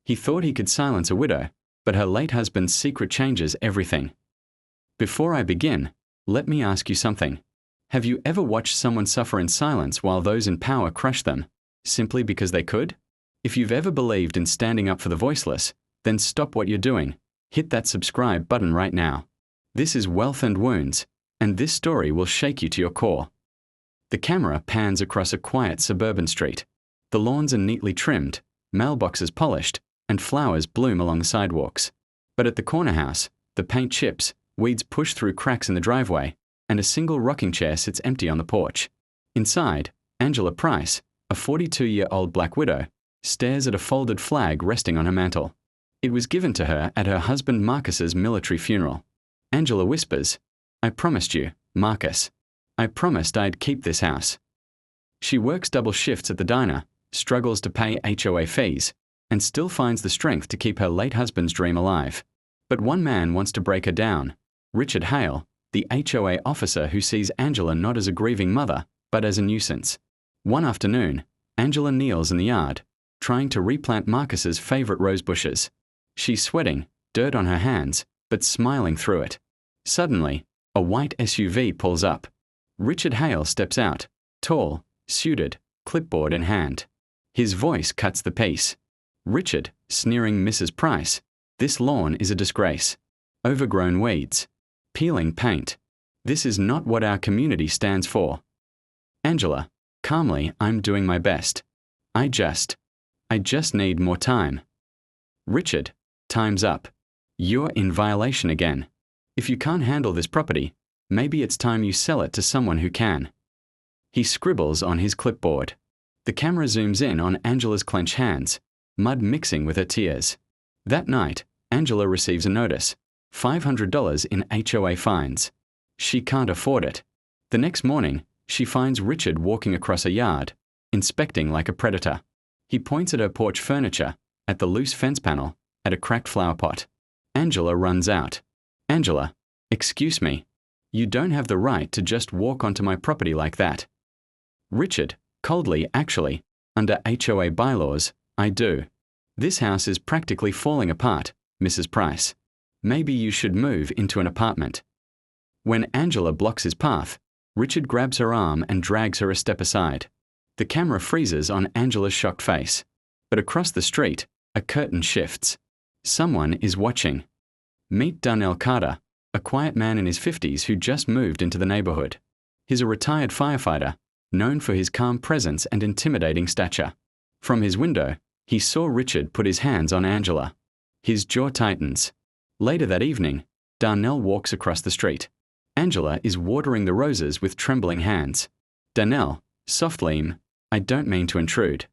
He thought he could silence a widow, but her late husband's secret changes everything. Before I begin, let me ask you something. Have you ever watched someone suffer in silence while those in power crush them, simply because they could? If you've ever believed in standing up for the voiceless, then stop what you're doing. Hit that subscribe button right now. This is Wealth and Wounds, and this story will shake you to your core. The camera pans across a quiet suburban street. The lawns are neatly trimmed, mailboxes polished, and flowers bloom along the sidewalks. But at the corner house, the paint chips, weeds push through cracks in the driveway, and a single rocking chair sits empty on the porch. Inside, Angela Price, a 42-year-old black widow, stares at a folded flag resting on her mantel. It was given to her at her husband Marcus's military funeral. Angela whispers, "I promised you, Marcus. I promised I'd keep this house." She works double shifts at the diner, struggles to pay HOA fees, and still finds the strength to keep her late husband's dream alive. But one man wants to break her down. Richard Hale, the HOA officer who sees Angela not as a grieving mother, but as a nuisance. One afternoon, Angela kneels in the yard, trying to replant Marcus's favorite rose bushes. She's sweating, dirt on her hands, but smiling through it. Suddenly, a white SUV pulls up. Richard Hale steps out, tall, suited, clipboard in hand. His voice cuts the peace. "Richard, sneering Mrs. Price, this lawn is a disgrace. Overgrown weeds. Peeling paint. This is not what our community stands for." Angela, calmly, "I'm doing my best. I just need more time." "Richard, time's up. You're in violation again. If you can't handle this property, maybe it's time you sell it to someone who can." He scribbles on his clipboard. The camera zooms in on Angela's clenched hands, mud mixing with her tears. That night, Angela receives a notice, $500 in HOA fines. She can't afford it. The next morning, she finds Richard walking across a yard, inspecting like a predator. He points at her porch furniture, at the loose fence panel, at a cracked flower pot. Angela runs out. "Angela, excuse me. You don't have the right to just walk onto my property like that." Richard, coldly, "Actually, under HOA bylaws, I do. This house is practically falling apart, Mrs. Price. Maybe you should move into an apartment." When Angela blocks his path, Richard grabs her arm and drags her a step aside. The camera freezes on Angela's shocked face. But across the street, a curtain shifts. Someone is watching. Meet Darnell Carter, a quiet man in his 50s who just moved into the neighborhood. He's a retired firefighter, known for his calm presence and intimidating stature. From his window, he saw Richard put his hands on Angela. His jaw tightens. Later that evening, Darnell walks across the street. Angela is watering the roses with trembling hands. "Darnell, softly, I don't mean to intrude.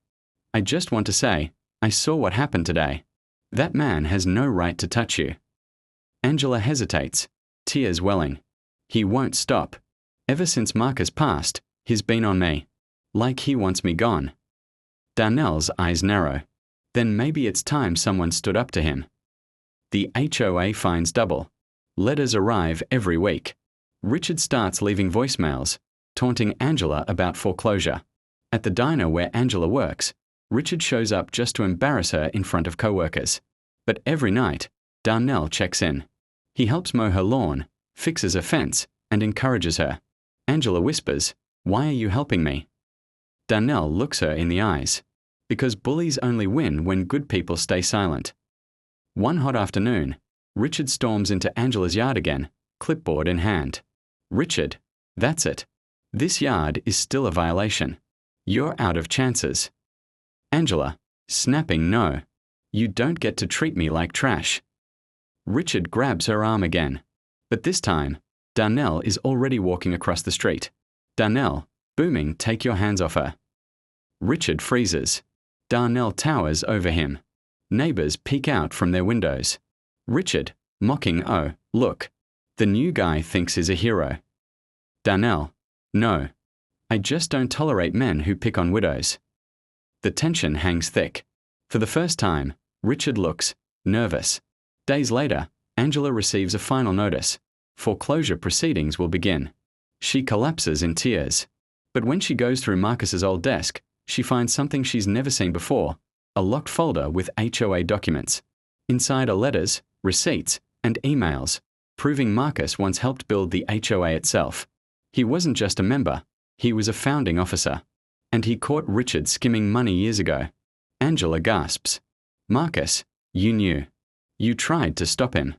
I just want to say, I saw what happened today. That man has no right to touch you." Angela hesitates, tears welling. "He won't stop. Ever since Marcus passed, he's been on me. Like he wants me gone." Darnell's eyes narrow. Then maybe it's time someone stood up to him. The HOA fines double. Letters arrive every week. Richard starts leaving voicemails, taunting Angela about foreclosure. At the diner where Angela works, Richard shows up just to embarrass her in front of coworkers. But every night, Darnell checks in. He helps mow her lawn, fixes a fence, and encourages her. Angela whispers, "Why are you helping me?" Darnell looks her in the eyes. Because bullies only win when good people stay silent. One hot afternoon, Richard storms into Angela's yard again, clipboard in hand. "Richard, that's it. This yard is still a violation. You're out of chances." Angela, snapping, "No. You don't get to treat me like trash." Richard grabs her arm again. But this time, Darnell is already walking across the street. "Darnell, booming, take your hands off her." Richard freezes. Darnell towers over him. Neighbors peek out from their windows. Richard, mocking, "Oh, look. The new guy thinks he's a hero." Darnell, "No. I just don't tolerate men who pick on widows." The tension hangs thick. For the first time, Richard looks nervous. Days later, Angela receives a final notice. Foreclosure proceedings will begin. She collapses in tears. But when she goes through Marcus's old desk, she finds something she's never seen before, a locked folder with HOA documents. Inside are letters, receipts, and emails, proving Marcus once helped build the HOA itself. He wasn't just a member, he was a founding officer. And he caught Richard skimming money years ago. Angela gasps. Marcus, you knew. You tried to stop him.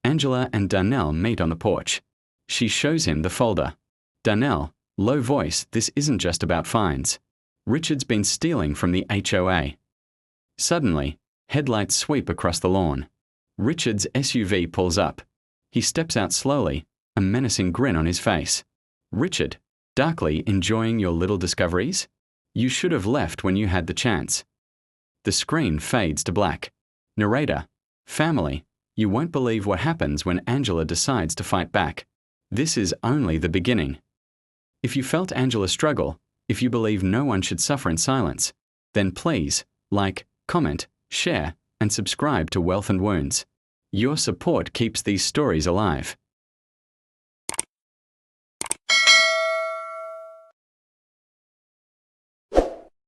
Angela and Darnell meet on the porch. She shows him the folder. Darnell, low voice, this isn't just about fines. Richard's been stealing from the HOA. Suddenly, headlights sweep across the lawn. Richard's SUV pulls up. He steps out slowly, a menacing grin on his face. Richard, darkly enjoying your little discoveries? You should have left when you had the chance. The screen fades to black. Narrator, family, you won't believe what happens when Angela decides to fight back. This is only the beginning. If you felt Angela struggle, if you believe no one should suffer in silence, then please like, comment, share, and subscribe to Wealth and Wounds. Your support keeps these stories alive.